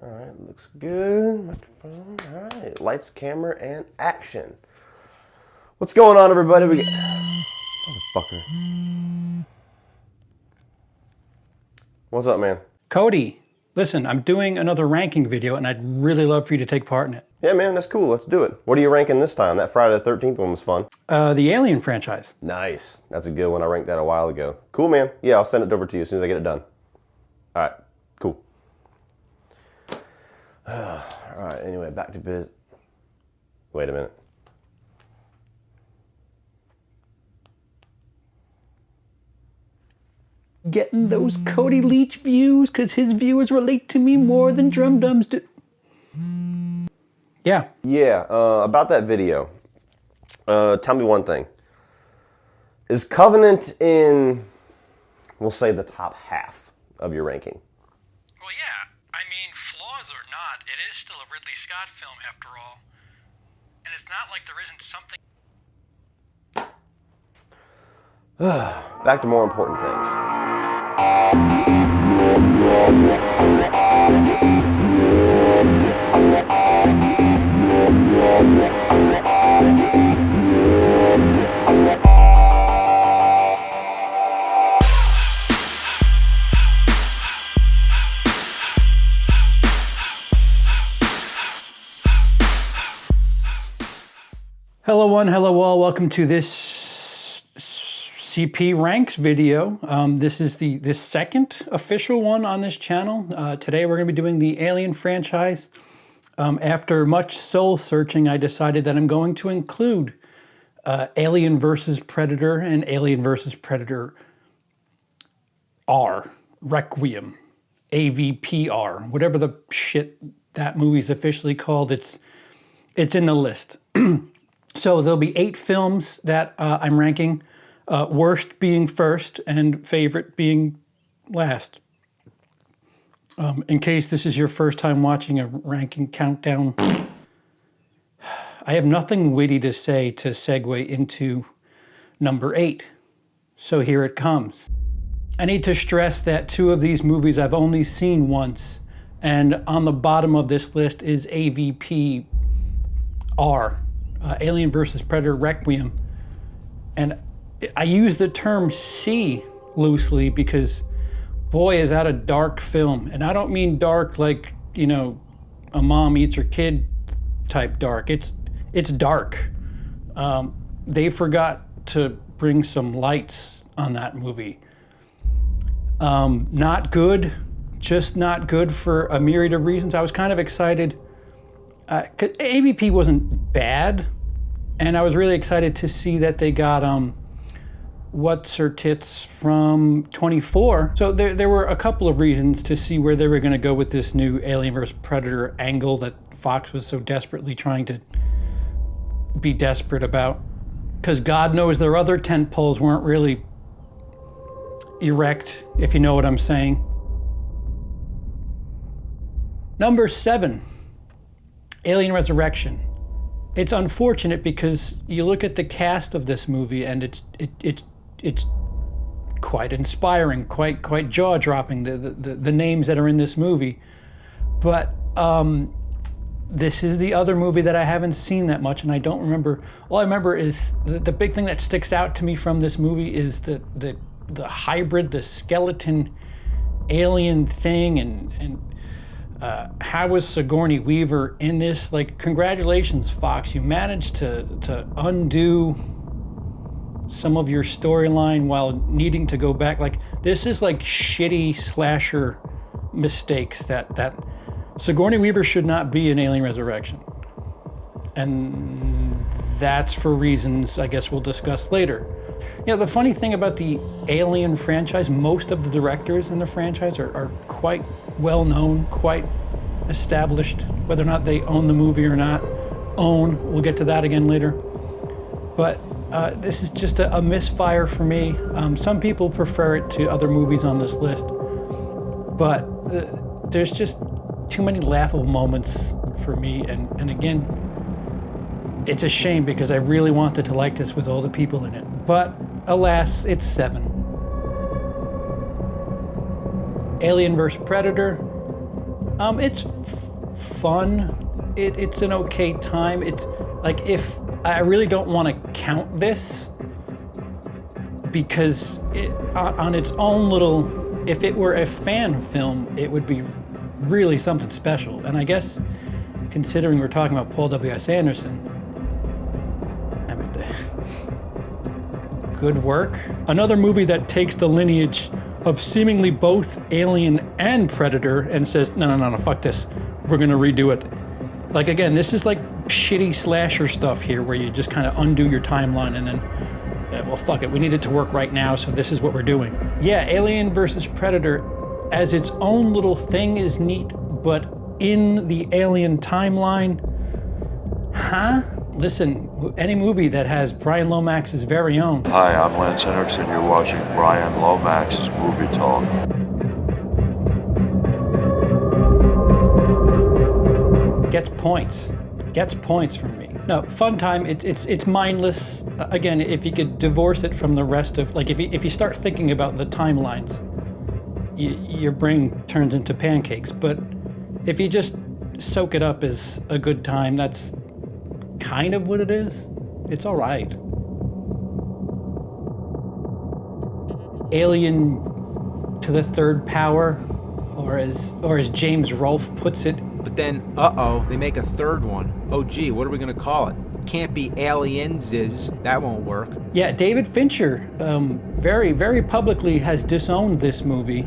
All right, looks good. Microphone. All right, lights, camera, and action. What's going on, everybody? Motherfucker. What's up, man? Cody, listen, I'm doing another ranking video, and I'd really love for you to take part in it. Yeah, man, that's cool. Let's do it. What are you ranking this time? That Friday the 13th one was fun. The Alien franchise. Nice. That's a good one. I ranked that a while ago. Cool, man. Yeah, I'll send it over to you as soon as I get it done. All right, cool. All right, anyway, back to biz. Wait a minute. Getting those Cody Leach views, because his viewers relate to me more than Drum Dums do. Yeah. Yeah, about that video. Tell me one thing. Is Covenant in, we'll say, the top half of your ranking? Well, yeah. I mean, flaws or not, it is still a Ridley Scott film after all. And it's not like there isn't something... Back to more important things. Hello one, hello all, welcome to this CP Ranks video. This is the second official one on this channel. Today we're going to be doing the Alien franchise. After much soul searching, I decided that I'm going to include Alien vs. Predator and Alien vs. Predator R, Requiem, AVPR, whatever the shit that movie's officially called. It's in the list. So there'll be 8 films that I'm ranking, worst being first and favorite being last. In case this is your first time watching a ranking countdown, I have nothing witty to say to segue into number 8. So here it comes. I need to stress that 2 of these movies I've only seen once, and on the bottom of this list is AVPR. Alien vs. Predator Requiem. And I use the term C loosely because, boy, is that a dark film. And I don't mean dark like, you know, a mom eats her kid type dark. It's dark. They forgot to bring some lights on that movie. Not good, just not good for a myriad of reasons. I was kind of excited. AVP wasn't bad, and I was really excited to see that they got What's Her Tits from 24. So there were a couple of reasons to see where they were going to go with this new Alien vs. Predator angle that Fox was so desperately trying to be desperate about. Because God knows their other tent poles weren't really erect, if you know what I'm saying. Number 7. Alien Resurrection. It's unfortunate because you look at the cast of this movie and it's quite inspiring, quite jaw-dropping, the names that are in this movie. But this is the other movie that I haven't seen that much, and I don't remember. All I remember is the big thing that sticks out to me from this movie is the hybrid, the skeleton alien thing, and how was Sigourney Weaver in this? Like, congratulations, Fox. You managed to undo some of your storyline while needing to go back. Like, this is like shitty slasher mistakes that Sigourney Weaver should not be in Alien Resurrection. And that's for reasons I guess we'll discuss later. You know, the funny thing about the Alien franchise, most of the directors in the franchise are quite well known, quite established, whether or not they own the movie or not. We'll get to that again later. But this is just a misfire for me. Some people prefer it to other movies on this list, but there's just too many laughable moments for me, and again, it's a shame because I really wanted to like this with all the people in it. But alas, it's 7. Alien vs. Predator. It's fun. It's an okay time. It's like, if I really don't want to count this, because on its own little, if it were a fan film, it would be really something special. And I guess, considering we're talking about Paul W.S. Anderson, I mean, good work. Another movie that takes the lineage of seemingly both Alien and Predator and says, no, fuck this. We're gonna redo it. Like, again, this is like shitty slasher stuff here, where you just kind of undo your timeline and then, well, fuck it, we need it to work right now, so this is what we're doing. Yeah, Alien versus Predator as its own little thing is neat, but in the Alien timeline, listen, any movie that has Brian Lomax's very own. Hi, I'm Lance Henriksen. You're watching Brian Lomax's Movie Talk. Gets points from me. No, fun time. It's mindless. Again, if you could divorce it from the rest of, like, if you start thinking about the timelines, your brain turns into pancakes. But if you just soak it up as a good time, that's kind of what it is. It's all right. Alien to the third power, or as James Rolfe puts it. But then, they make a third one. Oh, gee, what are we going to call it? Can't be Aliens. That won't work. Yeah, David Fincher very, very publicly has disowned this movie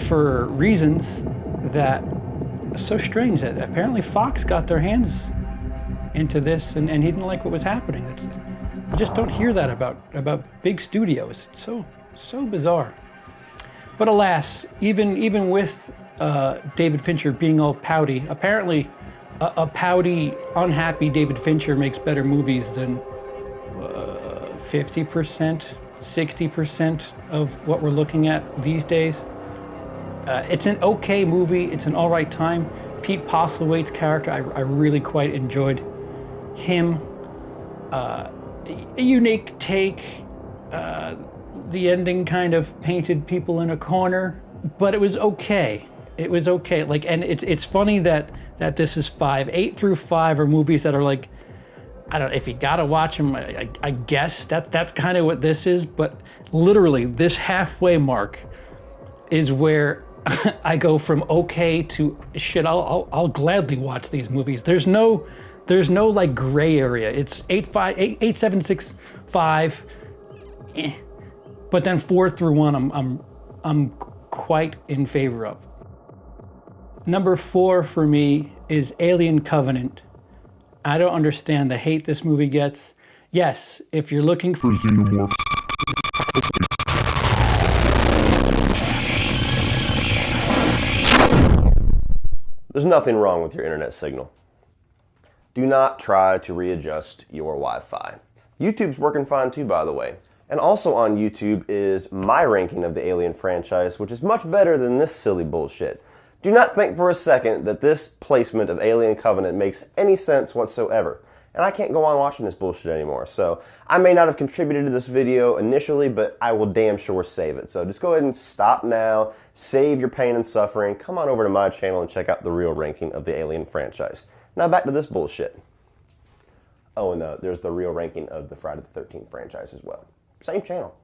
for reasons that are so strange. That apparently Fox got their hands into this and he didn't like what was happening. You just don't hear that about big studios. It's so bizarre. But alas, even with David Fincher being all pouty, apparently a pouty, unhappy David Fincher makes better movies than 50%, 60% of what we're looking at these days. It's an okay movie. It's an all right time. Pete Postlethwaite's character, I really quite enjoyed him. A unique take. The ending kind of painted people in a corner, but it was okay. It was okay. Like, and it's funny that this is 5. 8 through 5 are movies that are like, I don't know, if you gotta watch them, I guess that's kind of what this is. But literally, this halfway mark is where I go from okay to shit. I'll gladly watch these movies. There's no like gray area. It's 8, 7, 6, 5. But then 4 through 1, I'm quite in favor of. Number 4 for me is Alien Covenant. I don't understand the hate this movie gets. Yes, if you're looking for xenomorphs. There's nothing wrong with your internet signal. Do not try to readjust your Wi-Fi. YouTube's working fine too, by the way. And also on YouTube is my ranking of the Alien franchise, which is much better than this silly bullshit. Do not think for a second that this placement of Alien Covenant makes any sense whatsoever. And I can't go on watching this bullshit anymore. So I may not have contributed to this video initially, but I will damn sure save it. So just go ahead and stop now, save your pain and suffering, come on over to my channel and check out the real ranking of the Alien franchise. Now back to this bullshit. Oh, and there's the real ranking of the Friday the 13th franchise as well. Same channel.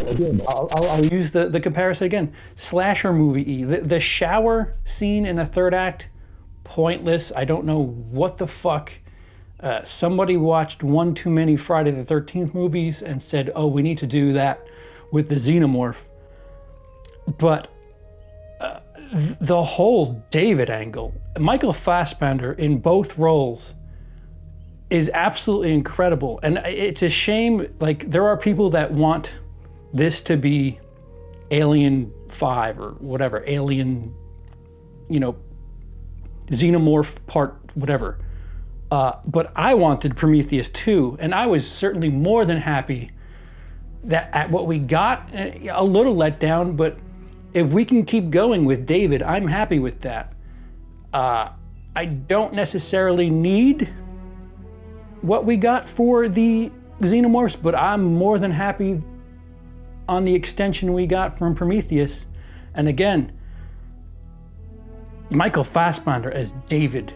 Again, I'll use the comparison again. Slasher movie. The shower scene in the third act, pointless. I don't know what the fuck. Somebody watched one too many Friday the 13th movies and said, oh, we need to do that with the xenomorph. But the whole David angle, Michael Fassbender in both roles, is absolutely incredible. And it's a shame, like, there are people that want this to be Alien 5 or whatever, Alien, Xenomorph part whatever. But I wanted Prometheus 2, and I was certainly more than happy that at what we got, a little let down, but if we can keep going with David, I'm happy with that. I don't necessarily need what we got for the Xenomorphs, but I'm more than happy on the extension we got from Prometheus. And again, Michael Fassbender as David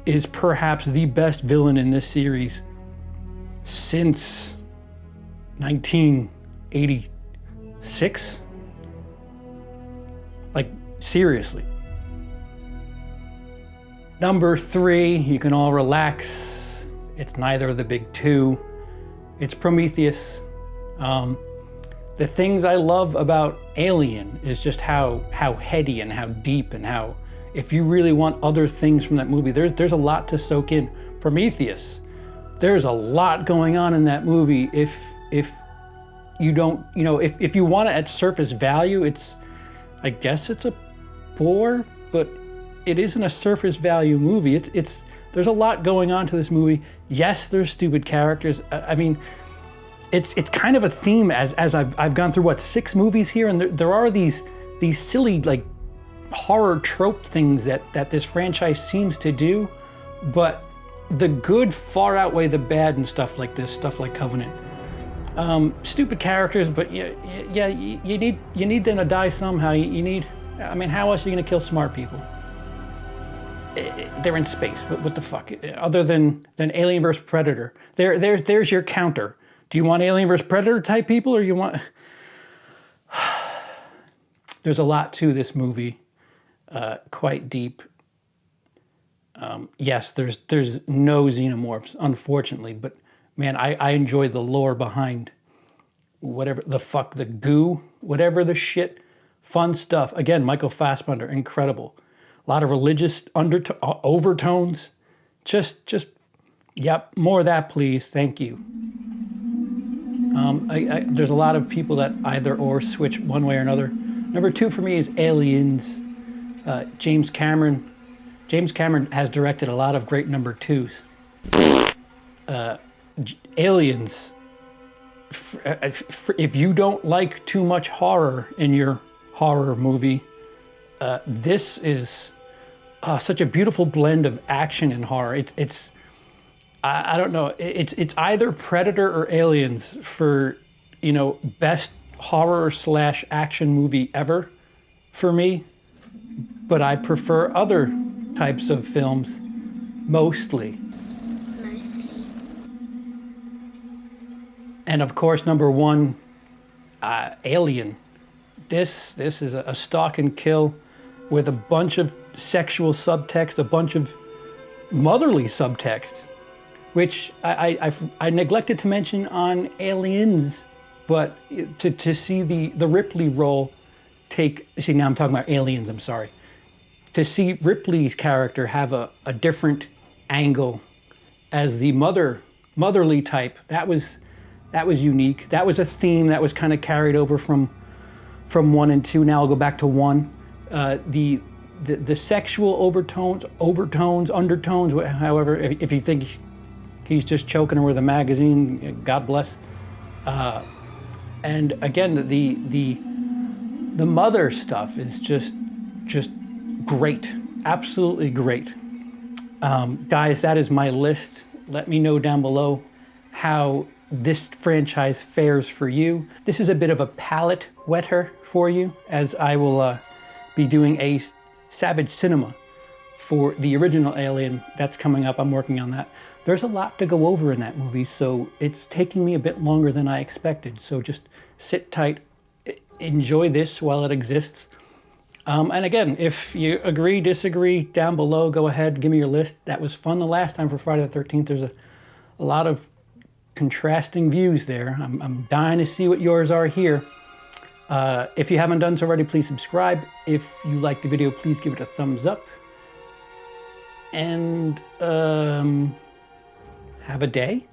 is perhaps the best villain in this series since 1986. Like, seriously. Number 3, you can all relax. It's neither of the big two. It's Prometheus. The things I love about Alien is just how heady and how deep and how, if you really want other things from that movie, there's a lot to soak in. Prometheus, there's a lot going on in that movie. If you don't, if you want it at surface value, I guess it's a 4, but it isn't a surface value movie. There's a lot going on to this movie. Yes, there's stupid characters. I mean, it's kind of a theme as I've gone through 6 movies here, and there are these silly like horror trope things that this franchise seems to do, but the good far outweigh the bad and stuff like this, stuff like Covenant. Stupid characters, but yeah, you need them to die somehow. You need. I mean, how else are you gonna kill smart people? They're in space. What the fuck? Other than Alien vs. Predator, there's your counter. Do you want Alien vs. Predator type people, or you want? There's a lot to this movie, quite deep. Yes, there's no xenomorphs, unfortunately, but man, I enjoyed the lore behind whatever the fuck, the goo, whatever the shit, fun stuff. Again, Michael Fassbender, incredible. A lot of religious overtones. Just, yep, more of that, please. Thank you. There's a lot of people that either or switch one way or another. Number 2 for me is Aliens. James Cameron. James Cameron has directed a lot of great number 2s. Aliens. If you don't like too much horror in your horror movie, this is such a beautiful blend of action and horror. I don't know. It's either Predator or Aliens for best horror / action movie ever for me. But I prefer other types of films mostly. And of course, number 1, Alien. This is a stalk and kill with a bunch of sexual subtext, a bunch of motherly subtext, which I neglected to mention on Aliens, but to see the Ripley role now I'm talking about Aliens, I'm sorry. To see Ripley's character have a different angle as the motherly type, that was unique. That was a theme that was kind of carried over from 1 and 2. Now I'll go back to 1. The sexual overtones, undertones, however, if you think he's just choking her with a magazine, God bless. And again, the mother stuff is just great, absolutely great. Guys, that is my list. Let me know down below how this franchise fares for you. This is a bit of a palate wetter for you, as I will be doing a Savage Cinema for the original Alien. That's coming up. I'm working on that. There's a lot to go over in that movie, so it's taking me a bit longer than I expected. So just sit tight, enjoy this while it exists. And again, if you agree, disagree, down below, go ahead, give me your list. That was fun the last time for Friday the 13th. There's a lot of contrasting views there. I'm dying to see what yours are here. If you haven't done so already, please subscribe. If you liked the video, please give it a thumbs up. And have a day.